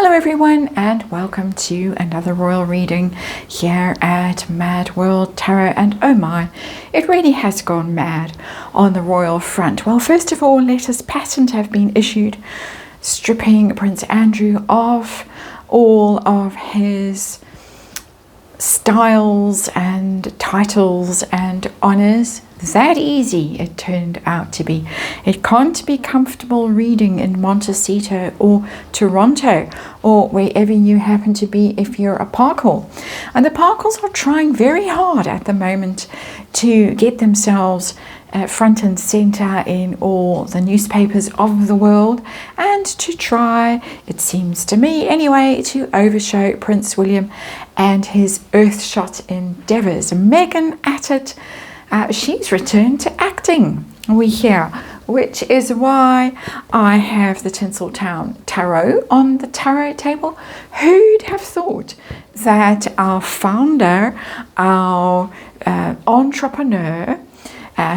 Hello everyone and welcome to another royal reading here at Mad World Tarot. And oh my, it really has gone mad on the royal front. Well, first of all, letters patent have been issued stripping Prince Andrew of all of his styles and titles and honours. That easy it turned out to be. It can't be comfortable reading in Montecito or Toronto or wherever you happen to be if you're a Parkle. And the Parkles are trying very hard at the moment to get themselves front and centre in all the newspapers of the world, and to try, it seems to me anyway, to overshow Prince William and his Earthshot endeavours. Meghan at it. She's returned to acting, we hear, which is why I have the Tinsel Town Tarot on the tarot table. Who'd have thought that our founder, our entrepreneur,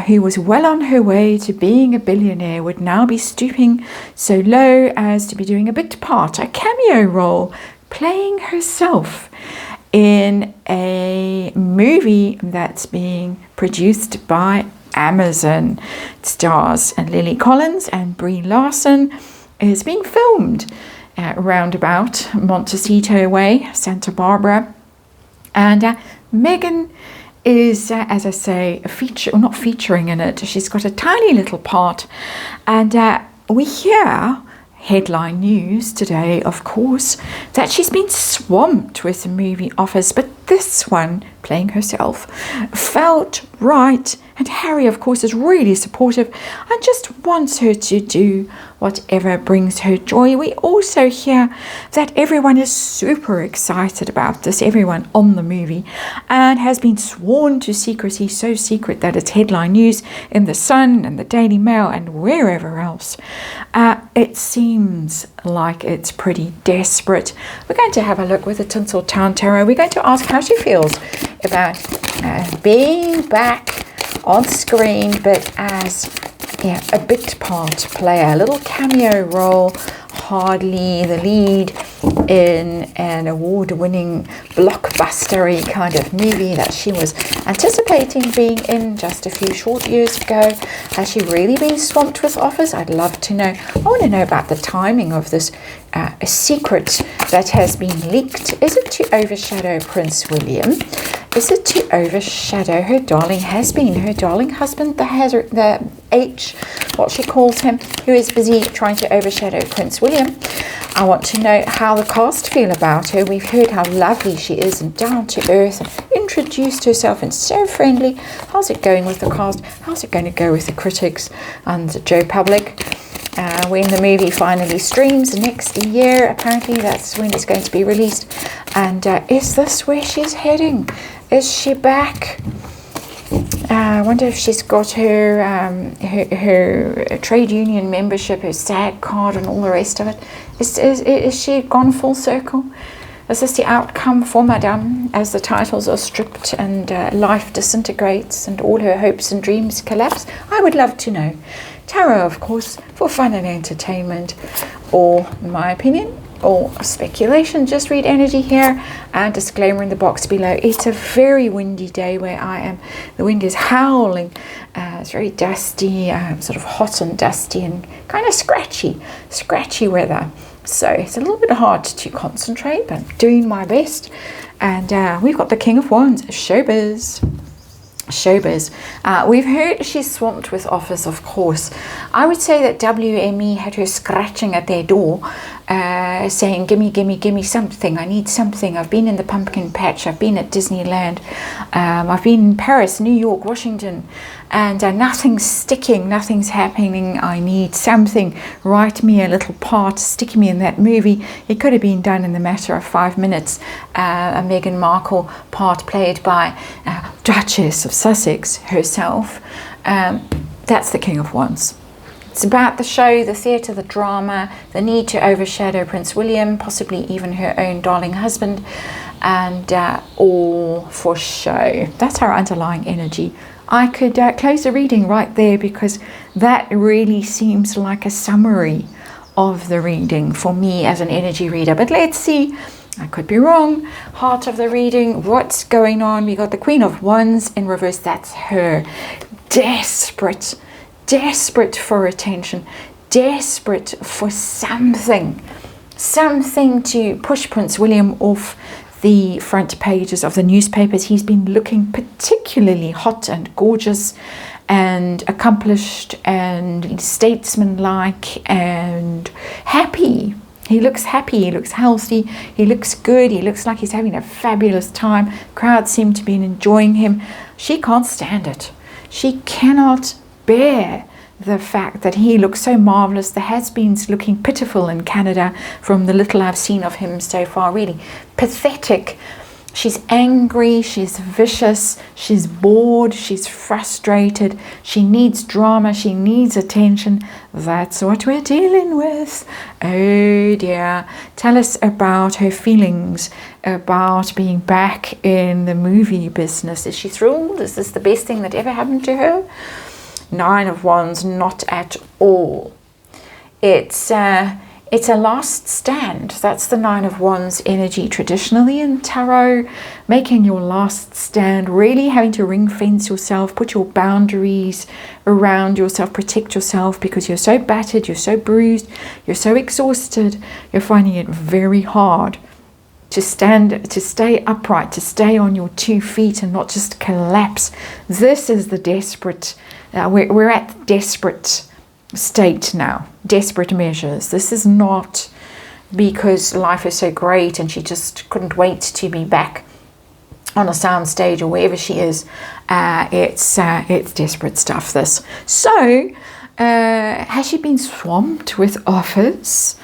who was well on her way to being a billionaire, would now be stooping so low as to be doing a bit part, a cameo role, playing herself in a movie that's being produced by Amazon. It stars Lily Collins and Brie Larson. Is being filmed roundabout Montecito way, Santa Barbara. And Meghan is, as I say, not featuring in it. She's got a tiny little part. And we hear headline news today, of course, that she's been swamped with movie offers, but this one, playing herself, felt right. And Harry, of course, is really supportive and just wants her to do whatever brings her joy. We also hear that everyone is super excited about this, everyone on the movie, and has been sworn to secrecy, so secret that it's headline news in The Sun and the Daily Mail and wherever else. It seems like it's pretty desperate. We're going to have a look with the Tinsel Town Tarot. We're going to ask how she feels about being back on screen, but as a bit part player, a little cameo role, hardly the lead in an award-winning blockbustery kind of movie that she was anticipating being in just a few short years ago. Has she really been swamped with offers? I'd love to know. I want to know about the timing of this secret that has been leaked. Is it to overshadow Prince William? Is it to overshadow her darling husband, the H, what she calls him, who is busy trying to overshadow Prince William? I want to know how the cast feel about her. We've heard how lovely she is and down to earth and introduced herself and so friendly. How's it going with the cast? How's it going to go with the critics and the Joe Public? When the movie finally streams next year, apparently that's when it's going to be released. And is this where she's heading? Is she back? I wonder if she's got her trade union membership, her SAG card and all the rest of it. Is she gone full circle? Is this the outcome for Madame as the titles are stripped and life disintegrates and all her hopes and dreams collapse? I would love to know. Tarot, of course, for fun and entertainment, or, in my opinion, or speculation. Just read energy here, and disclaimer in the box below. It's a very windy day where I am. The wind is howling. It's very dusty, sort of hot and dusty and kind of scratchy weather. So it's a little bit hard to concentrate, but I'm doing my best. And we've got the King of Wands, Showbiz. We've heard she's swamped with offers, of course. I would say that WME had her scratching at their door, saying, gimme something. I need something. I've been in the pumpkin patch. I've been at Disneyland. I've been in Paris, New York, Washington, and nothing's sticking. Nothing's happening. I need something. Write me a little part. Stick me in that movie. It could have been done in the matter of 5 minutes. A Meghan Markle part played by Duchess of Sussex herself. That's the King of Wands. It's about the show, the theatre, the drama, the need to overshadow Prince William, possibly even her own darling husband, and all for show. That's our underlying energy. I could close the reading right there because that really seems like a summary of the reading for me as an energy reader. But let's see, I could be wrong. Heart of the reading, what's going on? We got the Queen of Wands in reverse. That's her. Desperate for attention, desperate for something to push Prince William off the front pages of the newspapers. He's been looking particularly hot and gorgeous and accomplished and statesmanlike and happy. He looks happy, he looks healthy, he looks good, he looks like he's having a fabulous time. Crowds seem to be enjoying him. She can't stand it. She cannot bear the fact that he looks so marvelous. The has-beens looking pitiful in Canada from the little I've seen of him so far. Really pathetic. She's angry, she's vicious, she's bored, she's frustrated, she needs drama, she needs attention. That's what we're dealing with. Oh dear. Tell us about her feelings about being back in the movie business. Is she thrilled? Is this the best thing that ever happened to her? Nine of Wands, not at all. It's a last stand. That's the Nine of Wands energy traditionally in tarot. Making your last stand, really having to ring fence yourself, put your boundaries around yourself, protect yourself because you're so battered, you're so bruised, you're so exhausted, you're finding it very hard to stand, to stay upright, to stay on your 2 feet and not just collapse. This is the desperate, we're at the desperate state now, desperate measures. This is not because life is so great and she just couldn't wait to be back on a sound stage or wherever she is. It's desperate stuff, this. So has she been swamped with offers?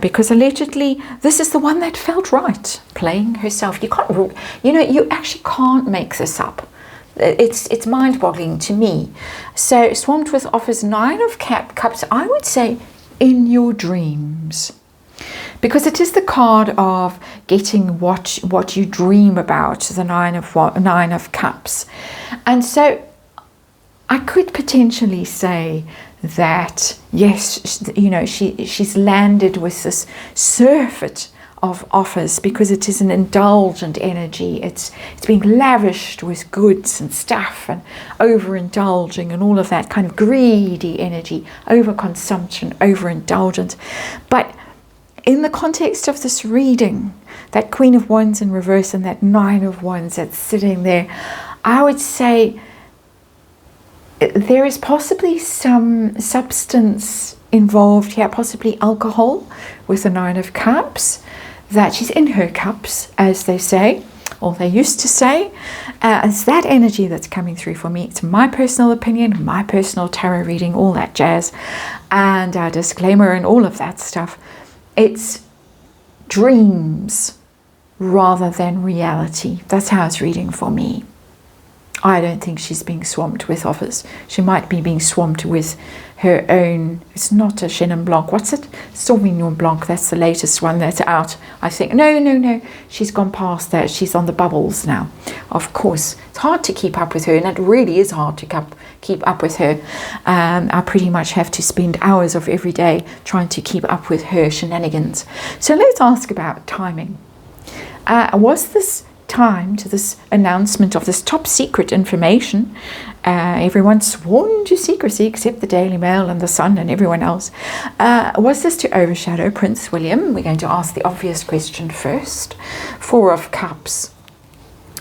Because allegedly this is the one that felt right, playing herself. You can't, you actually can't make this up. It's mind-boggling to me. So swamped with offers, Nine of Cups, I would say in your dreams, because it is the card of getting what you dream about, the Nine of Cups. And so I could potentially say that yes, she's landed with this surfeit of offers because it is an indulgent energy. It's being lavished with goods and stuff and overindulging and all of that kind of greedy energy, overconsumption, overindulgence. But in the context of this reading, that Queen of Wands in reverse and that Nine of Wands that's sitting there, I would say there is possibly some substance involved here, possibly alcohol with the Nine of Cups, that she's in her cups, as they say, or they used to say. It's that energy that's coming through for me. It's my personal opinion, my personal tarot reading, all that jazz, and disclaimer and all of that stuff. It's dreams rather than reality. That's how it's reading for me. I don't think she's being swamped with offers. She might be being swamped with her own, it's not a Chenin Blanc, what's it? Sauvignon Blanc, that's the latest one that's out, I think. No, she's gone past that. She's on the bubbles now. Of course, it's hard to keep up with her, and it really is hard to keep up with her. I pretty much have to spend hours of every day trying to keep up with her shenanigans. So let's ask about timing. Was this time to this announcement of this top secret information? Everyone's sworn to secrecy except the Daily Mail and the Sun and everyone else. Was this to overshadow Prince William? We're going to ask the obvious question first. Four of Cups.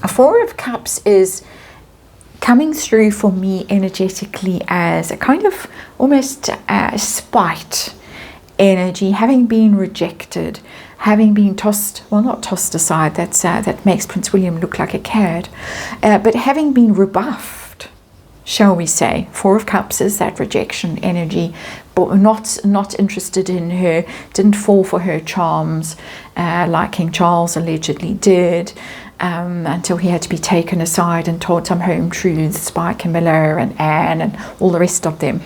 A Four of Cups is coming through for me energetically as a kind of almost spite energy, having been rejected, having been tossed, well, not tossed aside, that makes Prince William look like a cad, but having been rebuffed, shall we say. Four of Cups is that rejection energy, but not interested in her, didn't fall for her charms, like King Charles allegedly did, until he had to be taken aside and told some home truths by Camilla and Anne and all the rest of them.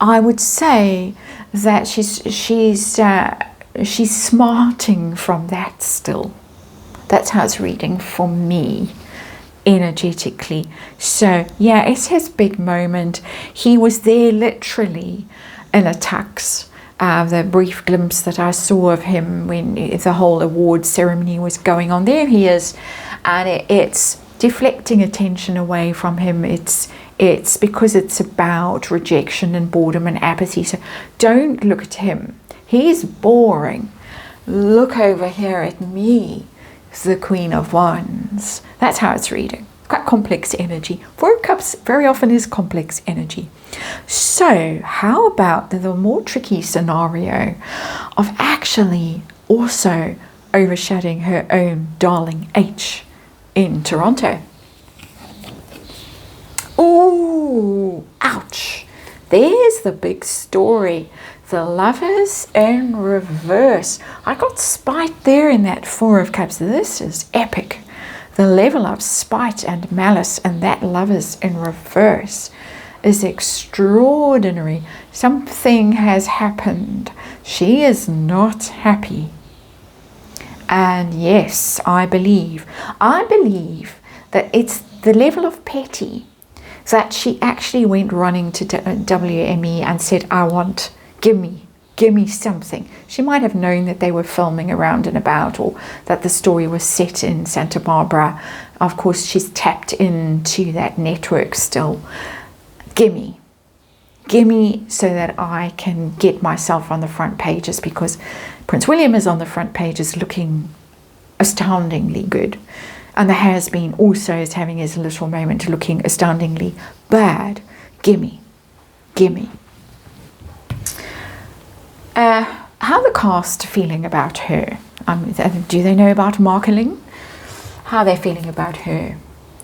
I would say that she's smarting from that still. That's how it's reading for me energetically. So yeah, it's his big moment. He was there literally in a tux. the brief glimpse that I saw of him when the whole award ceremony was going on. There he is, and it's deflecting attention away from him. It's because it's about rejection and boredom and apathy. So don't look at him. He's boring. Look over here at me, the Queen of Wands. That's how it's reading. Quite complex energy. Four of Cups very often is complex energy. So how about the more tricky scenario of actually also overshadowing her own darling H in Toronto? Oh, ouch. There's the big story. The Lovers in reverse. I got spite there in that Four of Cups. This is epic. The level of spite and malice in that Lovers in reverse is extraordinary. Something has happened. She is not happy. And yes, I believe that it's the level of petty that she actually went running to WME and said, I want, give me something. She might have known that they were filming around and about, or that the story was set in Santa Barbara. Of course, she's tapped into that network still. Gimme so that I can get myself on the front pages, because Prince William is on the front pages looking astoundingly good. And the Has-Been also is having his little moment looking astoundingly bad. Gimme. How the cast feeling about her? Do they know about Markeling? How are they feeling about her?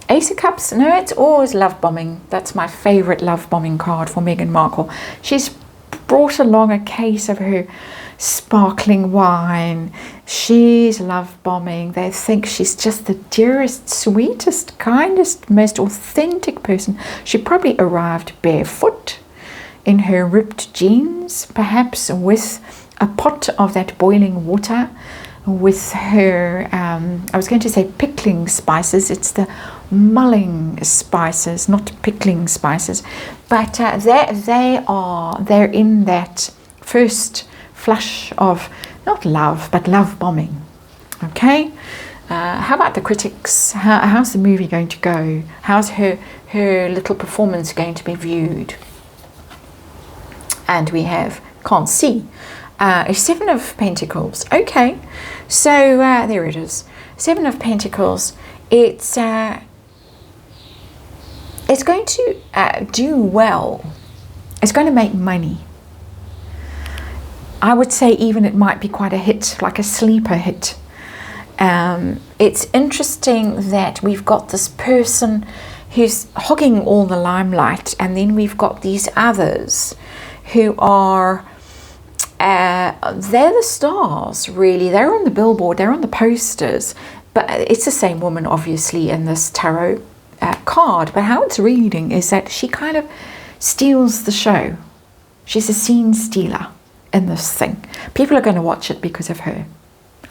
Ace of Cups? No, it's always love bombing. That's my favourite love bombing card for Meghan Markle. She's brought along a case of her sparkling wine. She's love bombing. They think she's just the dearest, sweetest, kindest, most authentic person. She probably arrived barefoot in her ripped jeans, perhaps with a pot of that boiling water, with her, I was going to say pickling spices. It's the mulling spices, not pickling spices. But they're in that first flush of not love, but love bombing. Okay? How about the critics? How's the movie going to go? How's her little performance going to be viewed? And we have, can't see, a Seven of Pentacles. Okay, so there it is. Seven of Pentacles. It's going to do well. It's going to make money. I would say even it might be quite a hit, like a sleeper hit. It's interesting that we've got this person who's hogging all the limelight, and then we've got these others who are, they're the stars, really. They're on the billboard, they're on the posters, but it's the same woman, obviously, in this tarot card. But how it's reading is that she kind of steals the show. She's a scene stealer in this thing. People are going to watch it because of her,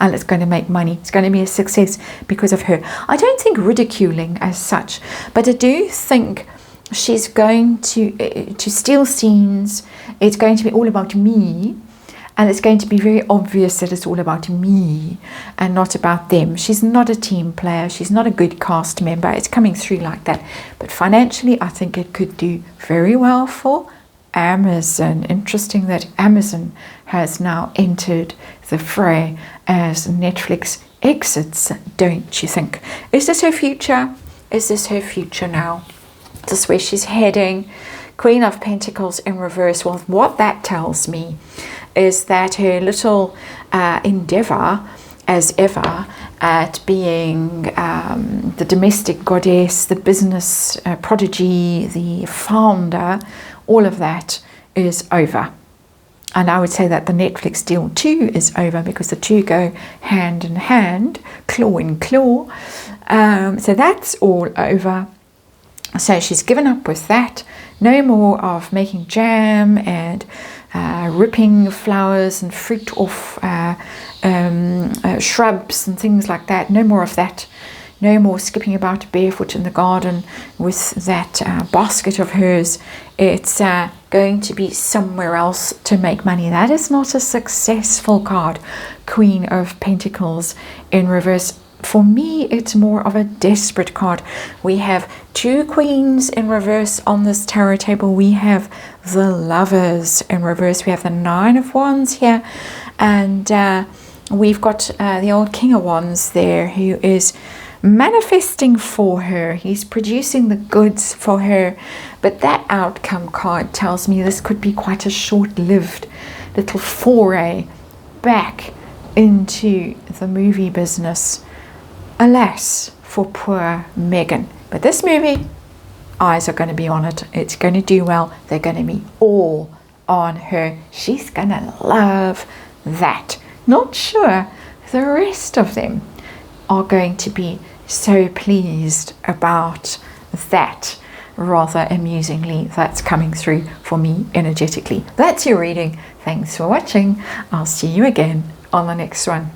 and it's going to make money. It's going to be a success because of her. I don't think ridiculing as such, but I do think she's going to steal scenes. It's going to be all about me, and it's going to be very obvious that it's all about me and not about them. She's not a team player. She's not a good cast member. It's coming through like that. But financially, I think it could do very well for Amazon. Interesting that Amazon has now entered the fray as Netflix exits, don't you think? Is this her future? Is this her future now? This is where she's heading. Queen of Pentacles in reverse. Well, what that tells me is that her little endeavor as ever at being the domestic goddess, the business prodigy, the founder, all of that is over. And I would say that the Netflix deal too is over, because the two go hand in hand, claw in claw. So that's all over. So she's given up with that. No more of making jam and ripping flowers and fruit off shrubs and things like that. No more of that. No more skipping about barefoot in the garden with that basket of hers. It's going going to be somewhere else to make money. That is not a successful card. Queen of Pentacles in reverse. For me, it's more of a desperate card. We have 2 queens in reverse on this tarot table. We have the Lovers in reverse. We have the 9 of Wands here. And we've got the old King of Wands there, who is manifesting for her. He's producing the goods for her. But that outcome card tells me this could be quite a short-lived little foray back into the movie business. Alas, for poor Meghan. But this movie, eyes are going to be on it. It's going to do well. They're going to be all on her. She's going to love that. Not sure the rest of them are going to be so pleased about that. Rather amusingly, that's coming through for me energetically. That's your reading. Thanks for watching. I'll see you again on the next one.